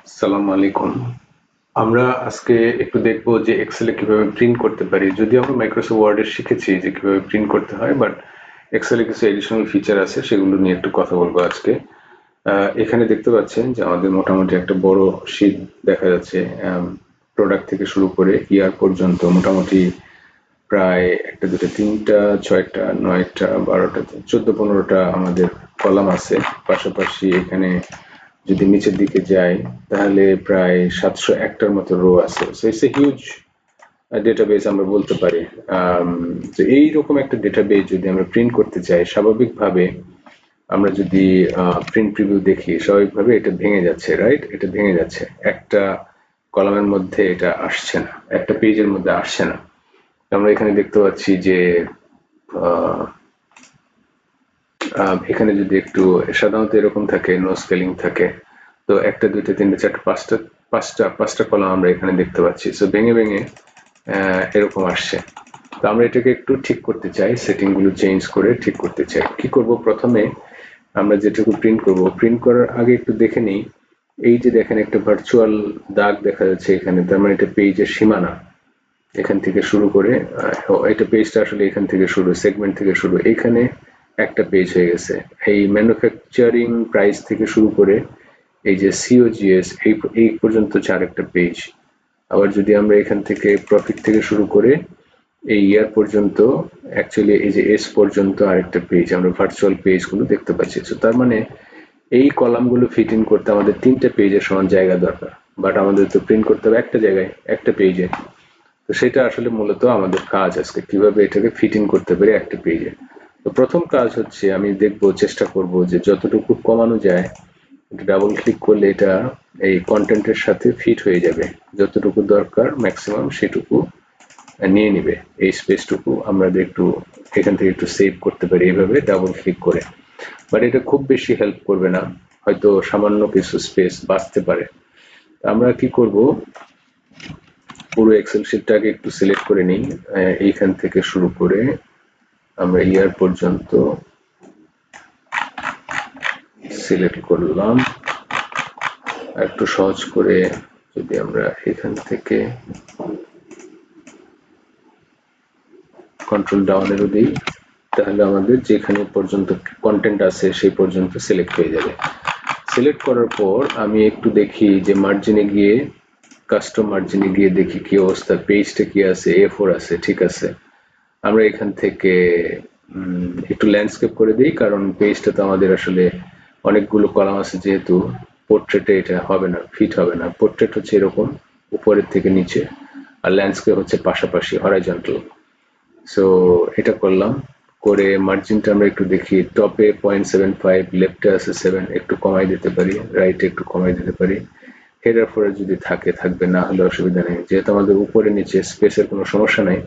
আসসালামু আলাইকুম। আমরা আজকে একটু দেখব যে এক্সেলে কিভাবে প্রিন্ট করতে পারি। যদিও আমরা মাইক্রোসফট ওয়ার্ডে শিখেছি যে কিভাবে প্রিন্ট করতে হয়, বাট এক্সেলে কিছু এডিশনাল ফিচার আছে, সেগুলো নিয়ে একটু কথা বলবো আজকে। এখানে দেখতে পাচ্ছেন যে আমাদের মোটামুটি একটা বড় শীট দেখা যাচ্ছে। প্রোডাক্ট থেকে শুরু করে ইয়ার পর্যন্ত মোটামুটি প্রায় একটা দুটো তিনটা ছয়টা নয়টা 12টা 14-15টা আমাদের কলাম আছে। পাশাপাশি এখানে যদি নিচের দিকে যাই তাহলে প্রায় 701টার মতো রো আছে। So it's a huge database আমরা বলতে পারি। তো এইরকম একটা ডেটাবেস যদি আমরা প্রিন্ট করতে চাই, স্বাভাবিকভাবে আমরা যদি প্রিন্ট প্রিভিউ দেখি, স্বাভাবিকভাবে এটা ভেঙে যাচ্ছে, রাইট? এটা ভেঙে যাচ্ছে, একটা কলামের মধ্যে এটা আসছে না, একটা পেজের মধ্যে আসছে না। আমরা এখানে দেখতে পাচ্ছি যে এখানে যদি একটু, সাধারণত এরকম থাকে, নো স্কেলিং থাকে। তো একটা দুইটা তিনটা চারটা পাঁচটা কলাম আমরা এখানে দেখতে পাচ্ছি। সো ভেঙে ভেঙে এরকম আসছে। তো আমরা এটাকে একটু ঠিক করতে চাই, সেটিং গুলো চেঞ্জ করে ঠিক করতে চাই। কি করব? প্রথমে আমরা যেটুকু প্রিন্ট করব, প্রিন্ট করার আগে একটু দেখে নিই। এই যে দেখেন একটা ভার্চুয়াল দাগ দেখা যাচ্ছে এখানে, তার মানে এটা পেজের সীমানা। এখান থেকে শুরু করে এটা পেজটা আসলে এখান থেকে শুরু, সেগমেন্ট থেকে শুরু, এখানে একটা পেজ হয়ে গেছে। এই ম্যানুফ্যাকচারিং প্রাইস থেকে শুরু করে এই যে সিওজিএস, এই পর্যন্ত একটা পেজ। আবার যদি আমরা এখান থেকে প্রফিট থেকে শুরু করে এই ইয়ার পর্যন্ত, অ্যাকচুয়ালি এই যে এস পর্যন্ত আরেকটা পেজ, আমরা ভার্চুয়াল পেজ গুলো দেখতে পাচ্ছি। তো তার মানে এই কলামগুলো ফিট ইন করতে আমাদের তিনটা পেজের সমান জায়গা দরকার, বাট আমাদের তো প্রিন্ট করতে হবে একটা জায়গায়, একটা পেজে। তো সেটা আসলে মূলত আমাদের কাজ আজকে, কিভাবে এটাকে ফিট ইন করতে পারি একটা পেজে। তো প্রথম কাজ হচ্ছে, আমি দেখবো, চেষ্টা করব যে যতটুকু কমানো যায়, ডাবল ক্লিক করলে এটা এই কন্টেন্টের সাথে ফিট হয়ে যাবে। যতটুকু দরকার ম্যাক্সিমাম সেটুকু নিয়ে নিবে। এই স্পেসটুকু আমরা একটু এখান থেকে একটু সেভ করতে পারি এইভাবে ডাবল ক্লিক করে। বাট এটা খুব বেশি হেল্প করবে না, হয়তো সামান্য কিছু স্পেস বাঁচতে পারে। আমরা কি করব, পুরো এক্সেল শিটটাকে একটু সিলেক্ট করে নিই। এইখান থেকে শুরু করে আমরা ইয়ার পর্যন্ত সিলেক্ট করলাম। একটু সহজ করে যদি আমরা এখান থেকে কন্ট্রোল ডাউন এরও দিই, তাহলে আমাদের যেখানে পর্যন্ত কন্টেন্ট আছে সেই পর্যন্ত সিলেক্ট হয়ে যাবে। সিলেক্ট করার পর আমি একটু দেখি যে মার্জিনে গিয়ে, কাস্টম মার্জিনে গিয়ে দেখি কি অবস্থা, পেজটা কি আছে, A4 আছে, ঠিক আছে। আমরা এখান থেকে একটু ল্যান্ডস্কেপ করে দিই, কারণ পেজটা তো আমাদের আসলে অনেকগুলো কলাম আছে, যেহেতু পোর্ট্রেটে এটা হবে না, ফিট হবে না। পোর্ট্রেট হচ্ছে এরকম উপরের থেকে নিচে, আর ল্যান্ডস্কেপ হচ্ছে পাশাপাশি, হরাইজন্টাল। সো এটা করলাম। করে মার্জিনটা আমরা একটু দেখি, টপে 0.75, লেফটে আছে 7, একটু কমাই দিতে পারি, রাইটে একটু কমাই দিতে পারি। হেডার ফোল্ডার যদি থাকে থাকবে, না হলে অসুবিধা নেই। যেহেতু আমাদের উপরে নিচে স্পেসের কোনো সমস্যা নাই,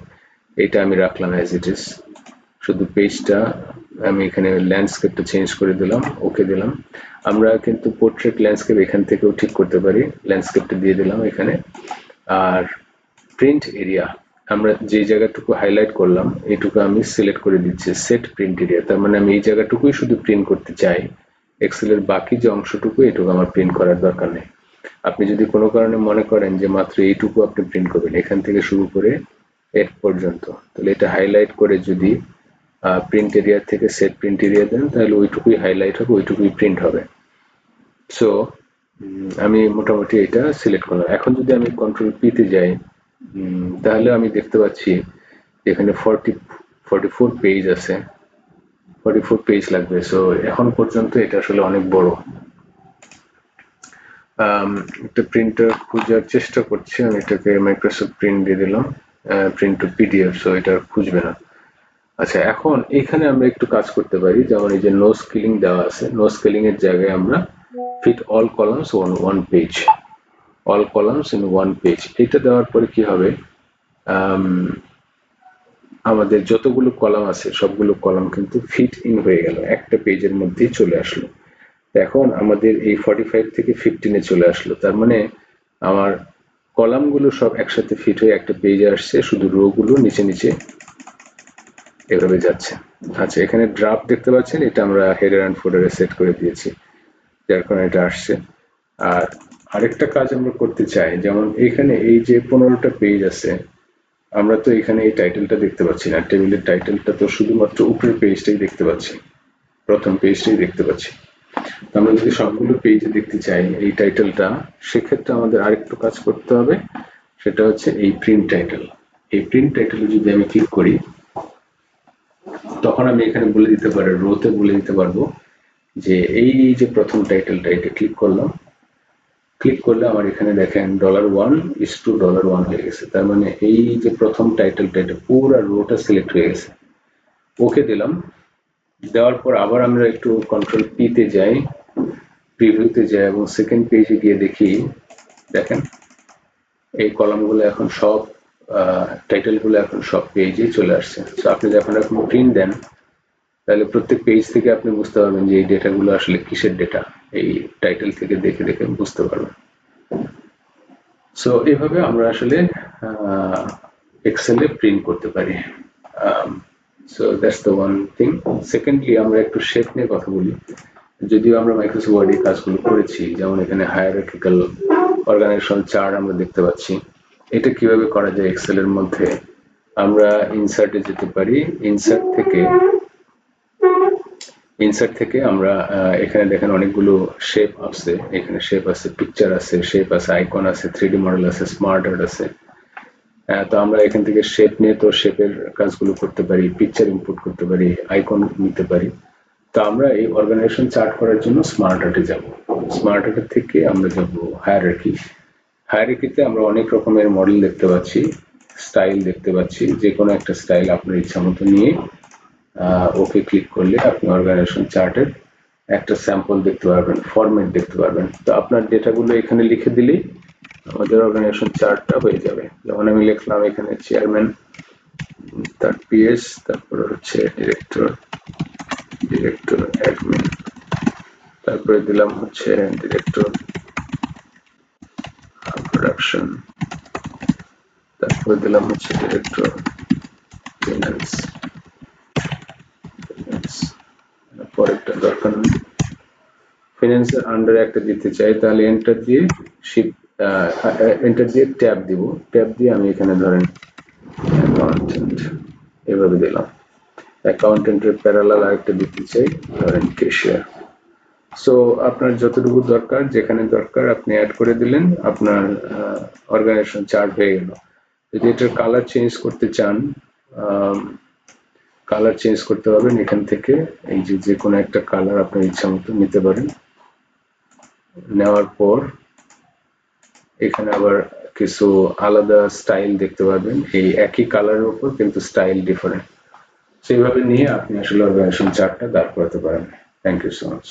এটা আমি রাখলাম অ্যাজ ইট ইজ। শুধু পেজটা আমি এখানে ল্যান্ডস্কেপটা চেঞ্জ করে দিলাম, ওকে দিলাম। আমরা কিন্তু পোর্ট্রেট ল্যান্ডস্কেপ এখান থেকেও ঠিক করতে পারি, ল্যান্ডস্কেপটা দিয়ে দিলাম এখানে। আর প্রিন্ট এরিয়া, আমরা যে জায়গাটুকু হাইলাইট করলাম এটুকু আমি সিলেক্ট করে দিচ্ছি সেট প্রিন্ট এরিয়া। তার মানে আমি এই জায়গাটুকুই শুধু প্রিন্ট করতে চাই, এক্সেলের বাকি যে অংশটুকু এটুকু আমার প্রিন্ট করার দরকার নেই। আপনি যদি কোনো কারণে মনে করেন যে মাত্র এইটুকু আপনি প্রিন্ট করবেন, এখান থেকে শুরু করে এর পর্যন্ত, তাহলে এটা হাইলাইট করে যদি প্রিন্ট এরিয়া থেকে সেট প্রিন্ট এরিয়া দেন, তাহলে ওইটুকুই হাইলাইট হবে, ওইটুকুই প্রিন্ট হবে। সো আমি মোটামুটি এটা সিলেক্ট করলাম। এখন যদি আমি কন্ট্রোল পি তে যাই, তাহলে আমি দেখতে পাচ্ছি এখানে 44 পেজ আছে, 44 পেজ লাগবে। সো এখন পর্যন্ত এটা আসলে অনেক বড়। একটা প্রিন্টার খোঁজার চেষ্টা করছি আমি, এটাকে মাইক্রোসফট প্রিন্ট দিয়ে দিলাম, প্রিন্ট টু পিডিএফ, সো এটা খুঁজবে না। আচ্ছা, এখন এখানে আমরা একটু কাজ করতে পারি, যেমন এই যে নো স্কেলিং দেওয়া আছে, নো স্কেলিং এর জায়গায় আমরা fit all columns on one page, all columns in one page, এটা দেওয়ার পরে কি হবে, আমাদের যতগুলো কলাম আছে সবগুলো কলাম কিন্তু ফিট ইন হয়ে গেল, একটা পেজের মধ্যেই চলে আসলো। এখন আমাদের এই 45 থেকে 15-এ চলে আসলো, তার মানে আমার কলামগুলো সব একসাথে ফিট হয়ে একটা পেজে আসছে, শুধু রো গুলো নিচে নিচে এভাবে যাচ্ছে। আচ্ছা, এখানে ড্রাফট দেখতে পাচ্ছেন, এটা আমরা হেডার অ্যান্ড ফোল্ডারে সেট করে দিয়েছি, যার কারণে এটা আসছে। আর আরেকটা কাজ আমরা করতে চাই, যেমন এখানে এই যে 15টা পেজ আছে, আমরা তো এখানে এই টাইটেলটা দেখতে পাচ্ছি না, টেবিলের টাইটেলটা তো শুধুমাত্র উপরের পেজটাই দেখতে পাচ্ছি, প্রথম পেজটাই দেখতে পাচ্ছি। আমরা যদি সবগুলো পেজে দেখতে চাই এই টাইটেলটা, সেক্ষেত্রে আমাদের আরেকটু কাজ করতে হবে, সেটা হচ্ছে এই প্রিন্ট টাইটেল। এই প্রিন্ট টাইটেলে যদি আমি ক্লিক করি, তখন আমি এখানে বলে দিতে পারি, রোতে বলে দিতে পারবো যে এই যে প্রথম টাইটেলটা, এটা ক্লিক করলাম, ক্লিক করলে আমার এখানে দেখেন $1:$1 হয়ে গেছে। তার মানে এই যে প্রথম টাইটেলটা, এটা পুরো রোটা সিলেক্ট হয়ে গেছে। ওকে দিলাম, দেওয়ার পর আবার আমরা একটু কন্ট্রোল পি তে যাই, প্রিভিউতে যাই এবং সেকেন্ড পেজে গিয়ে দেখি, দেখেন এই কলামগুলো এখন সব টাইটেলগুলো এখন সব পেজে চলে আসছে। তো আপনি যখন এখন প্রিন্ট দেন, তাহলে প্রত্যেক পেজ থেকে আপনি বুঝতে পারবেন যে এই ডেটাগুলো আসলে কিসের ডেটা, এই টাইটেল থেকে দেখে দেখে বুঝতে পারবেন। সো এইভাবে আমরা আসলে এক্সেলে প্রিন্ট করতে পারি। So that's the one thing. Secondly আমরা একটু শেপ নিয়ে কথা বলি। যদিও আমরা মাইক্রোসফট ওয়ার্ডে কাজগুলো করেছি, যেমন এখানে হায়ারার্কিক্যাল অর্গানাইজেশন চার্ট আমরা দেখতে পাচ্ছি। এটা কিভাবে করা যায় এক্সেলের মধ্যে, আমরা ইনসার্টে যেতে পারি, ইনসার্ট থেকে আমরা এখানে দেখেন অনেকগুলো শেপ আছে, এখানে শেপ আছে, পিকচার আছে, শেপ আছে, আইকন আছে, 3D মডেল আছে, স্মার্ট আর্ট আছে। তো আমরা এখান থেকে শেপ নিয়ে তো শেপের কাজগুলো করতে পারি, পিকচার ইনপুট করতে পারি, আইকন নিতে পারি। তো আমরা এই অর্গানাইজেশন চার্ট করার জন্য স্মার্ট আর্টে যাব। স্মার্ট আর্টের থেকে আমরা যাব হায়ারার্কি। হায়ারার্কিতে আমরা অনেক রকমের মডেল দেখতে পাচ্ছি, স্টাইল দেখতে পাচ্ছি। যে কোনো একটা স্টাইল আপনার ইচ্ছা মতো নিয়ে ওকে ক্লিক করলে আপনি অর্গানাইজেশন চার্টের একটা স্যাম্পল দেখতে পারবেন, ফরম্যাট দেখতে পারবেন। তো আপনার ডেটাগুলো এখানে লিখে দিলেই আমাদের অর্গানাইজেশন চার্টটা হয়ে যাবে। যেমন আমি লিখলাম এখানে চেয়ারম্যান, তার পিএস, তারপর হচ্ছে ডিরেক্টর অ্যাডমিন, তারপরে দিলাম হচ্ছে ডিরেক্টর প্রোডাকশন, তারপরে দিলাম হচ্ছে ডিরেক্টর ফিনান্স, পরেরটা দরকার নেই, ফিনান্সের আন্ডারে একটা দিতে চাই, তাহলে এন্টার দিয়ে এন্টার দিয়ে ট্যাব দিব, ট্যাব দিয়ে আমি এখানে ধরেন অ্যাকাউন্টেন্ট এভাবে দিলাম। অ্যাকাউন্টেন্টের প্যারালাল আরেকটা দিতে চাই, ধরেন ক্যাশিয়ার। সো আপনার যতটুকু দরকার, যেখানে দরকার আপনি অ্যাড করে দিলেন, আপনার অর্গানাইজেশন চার্ট হয়ে গেল। যদি এটার কালার চেঞ্জ করতে চান, কালার চেঞ্জ করতে পারবেন এখান থেকে, এই যে কোনো একটা কালার আপনার ইচ্ছা মতো নিতে পারেন। নেওয়ার পর এখানে আবার কিছু আলাদা স্টাইল দেখতে পাবেন, এই একই কালারের উপর কিন্তু স্টাইল ডিফারেন্ট। সেইভাবে নিয়ে আপনি আসলে অর্গানাইজেশন চার্টটা দাঁড় করাতে পারেন। Thank you so much.